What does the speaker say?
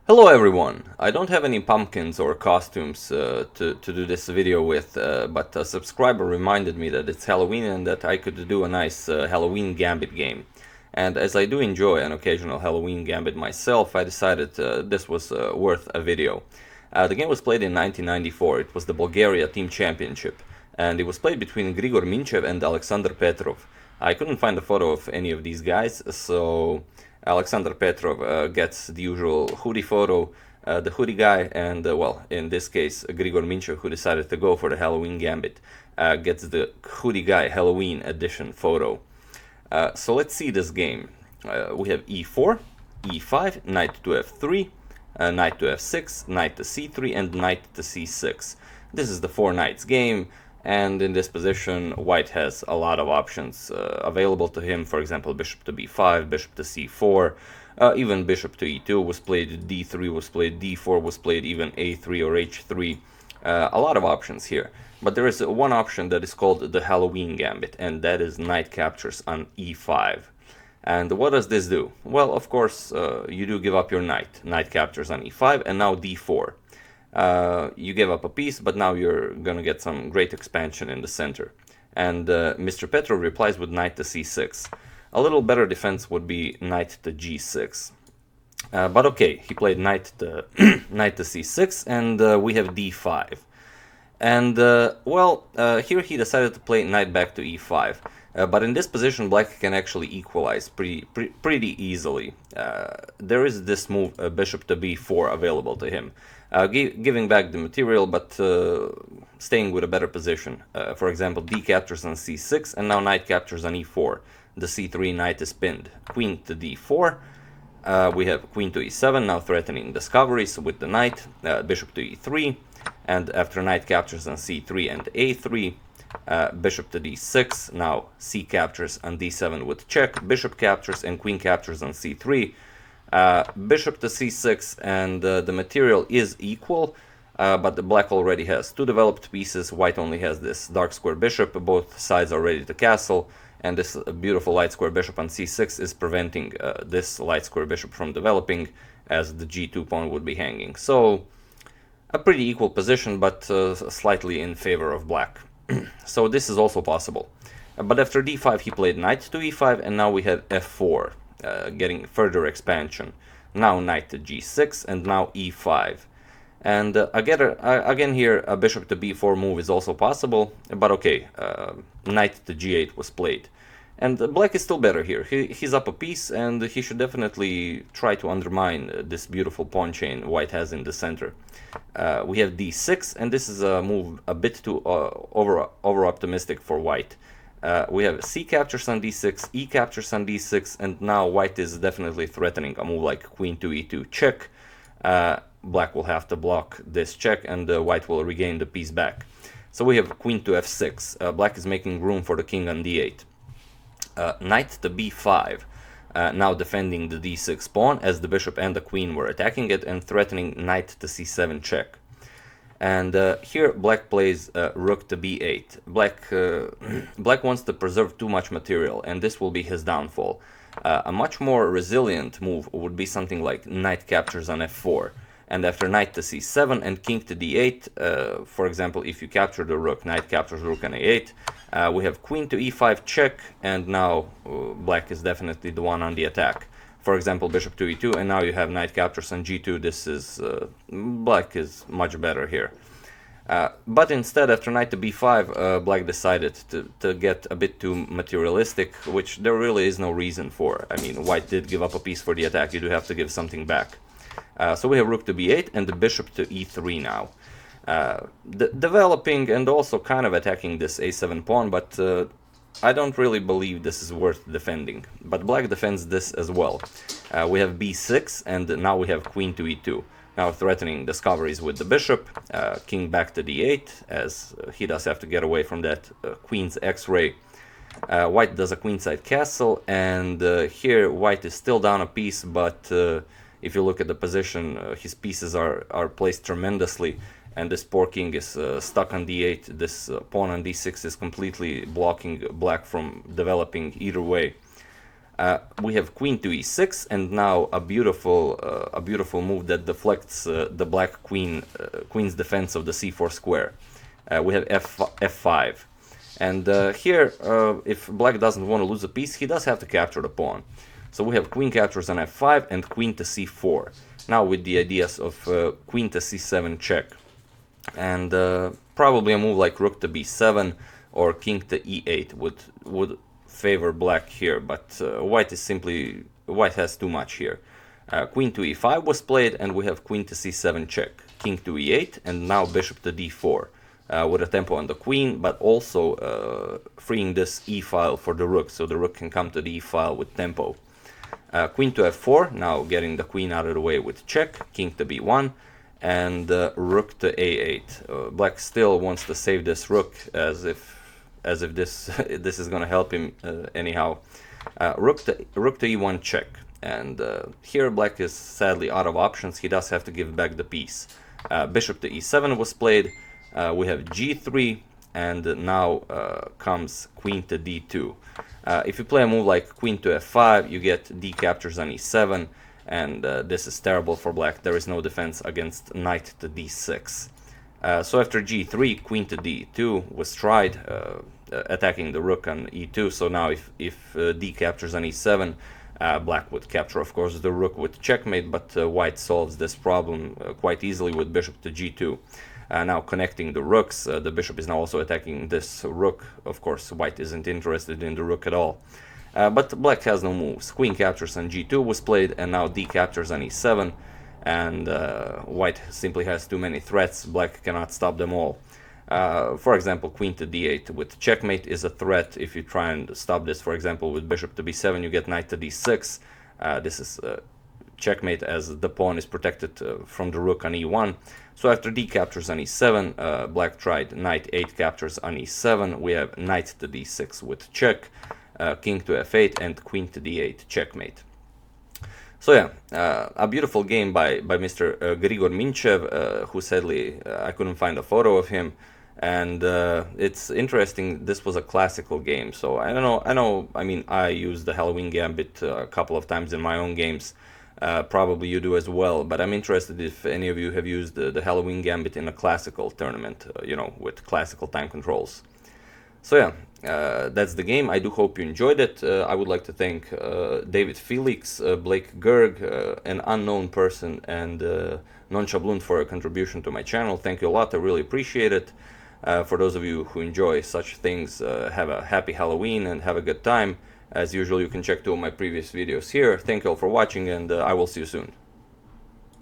Hello everyone! I don't have any pumpkins or costumes to do this video with, but a subscriber reminded me that it's Halloween and that I could do a nice Halloween Gambit game. And as I do enjoy an occasional Halloween Gambit myself, I decided this was worth a video. The game was played in 1994, it was the Bulgaria Team Championship, and it was played between Grigor Minchev and Alexander Petrov. I couldn't find a photo of any of these guys, so Alexander Petrov gets the usual hoodie photo, the hoodie guy, and well, in this case, Grigor Minchev, who decided to go for the Halloween Gambit, gets the hoodie guy Halloween edition photo. So let's see this game. We have e4, e5, knight to f3, knight to f6, knight to c3, and knight to c6. This is the four knights game, and in this position white has a lot of options available to him. For example, bishop to b5, bishop to c4, even bishop to e2 was played, d3 was played, d4 was played, even a3 or h3. A lot of options here, but there is one option that is called the Halloween Gambit, and that is knight captures on e5. And what does this do? Well, of course, you do give up your knight. Knight captures on e5, and now d4. You give up a piece, but now you're gonna get some great expansion in the center. And Mr. Petrov replies with knight to c6. A little better defense would be knight to g6. But okay, he played knight to knight to c6, and we have d5. And well, here he decided to play knight back to e5. But in this position, black can actually equalize pretty easily. There is this move, bishop to b4, available to him, giving back the material, but staying with a better position. For example, d captures on c6, and now knight captures on e4. The c3 knight is pinned. Queen to d4. We have queen to e7, now threatening discoveries with the knight. Bishop to e3, and after knight captures on c3 and a3, bishop to d6, now c captures on d7 with check, bishop captures and queen captures on c3, bishop to c6, and the material is equal, but the black already has two developed pieces, white only has this dark square bishop, both sides are ready to castle, and this beautiful light square bishop on c6 is preventing this light square bishop from developing, as the g2 pawn would be hanging. So a pretty equal position, but slightly in favor of black. So this is also possible. But after d5 he played knight to e5, and now we have f4, getting further expansion. Now knight to g6, and now e5. And again here, a bishop to b4 move is also possible, but okay, knight to g8 was played. And black is still better here. He's up a piece, and he should definitely try to undermine this beautiful pawn chain white has in the center. We have d6, and this is a move a bit too over-optimistic for white. We have c captures on d6, e captures on d6, and now white is definitely threatening a move like queen to e2 check. Black will have to block this check, and white will regain the piece back. So we have queen to f6. Black is making room for the king on d8. Knight to b5, now defending the d6 pawn, as the bishop and the queen were attacking it, and threatening knight to c7 check. And here black plays rook to b8. Black wants to preserve too much material, and this will be his downfall. A much more resilient move would be something like knight captures on f4. And after knight to c7 and king to d8, for example, if you capture the rook, knight captures rook on a8, we have queen to e5 check, and now black is definitely the one on the attack. For example, bishop to e2, and now you have knight captures on g2. This is black is much better here. But instead, after knight to b5, black decided to get a bit too materialistic, which there really is no reason for. I mean, white did give up a piece for the attack. You do have to give something back. So we have rook to b8 and the bishop to e3 now. Developing and also kind of attacking this a7 pawn, but I don't really believe this is worth defending. But black defends this as well. We have b6, and now we have queen to e2. Now threatening discoveries with the bishop, king back to d8, as he does have to get away from that queen's x-ray. White does a queenside castle, and here white is still down a piece, but if you look at the position, his pieces are placed tremendously, and this poor king is stuck on d8. This pawn on d6 is completely blocking black from developing either way. We have queen to e6, and now a beautiful move that deflects the black queen's defense of the c4 square. We have f5, and here, if black doesn't want to lose a piece, he does have to capture the pawn. So we have queen captures on f5 and queen to c4. Now with the ideas of queen to c7 check, and probably a move like rook to b7 or king to e8 would favor black here, but white has too much here. Queen to e5 was played, and we have queen to c7 check, king to e8, and now bishop to d4 with a tempo on the queen, but also freeing this e file for the rook, so the rook can come to the e file with tempo. Queen to f4, now getting the queen out of the way with check, king to b1, and rook to a8. Black still wants to save this rook as if this this is going to help him anyhow. Rook to e1 check, and here black is sadly out of options. He does have to give back the piece. Bishop to e7 was played. We have g3, and now comes queen to d2. If you play a move like queen to f5, you get d captures on e7, and this is terrible for black. There is no defense against knight to d6. So after g3, queen to d2 was tried, attacking the rook on e2. So now if d captures on e7, black would capture, of course, the rook with checkmate, but white solves this problem quite easily with bishop to g2. Now connecting the rooks, the bishop is now also attacking this rook. Of course, white isn't interested in the rook at all. But black has no moves. Queen captures on g2 was played, and now d captures on e7. And white simply has too many threats. Black cannot stop them all. For example, queen to d8 with checkmate is a threat. If you try and stop this, for example, with bishop to b7, you get knight to d6. This is checkmate, as the pawn is protected from the rook on e1. So after d captures on e7, black tried knight 8 captures on e7. We have knight to d6 with check, king to f8, and queen to d8 checkmate. So yeah, a beautiful game by Mr. Grigor Minchev, who sadly I couldn't find a photo of him. And it's interesting, this was a classical game, so I don't know, I mean, I used the Halloween Gambit a couple of times in my own games. Probably you do as well, but I'm interested if any of you have used the Halloween Gambit in a classical tournament, you know, with classical time controls. So yeah, that's the game. I do hope you enjoyed it. I would like to thank David Felix, Blake Gerg, an unknown person, and Nonchablunt for a contribution to my channel. Thank you a lot, I really appreciate it. For those of you who enjoy such things, have a happy Halloween and have a good time. As usual, you can check two of my previous videos here. Thank you all for watching, and I will see you soon.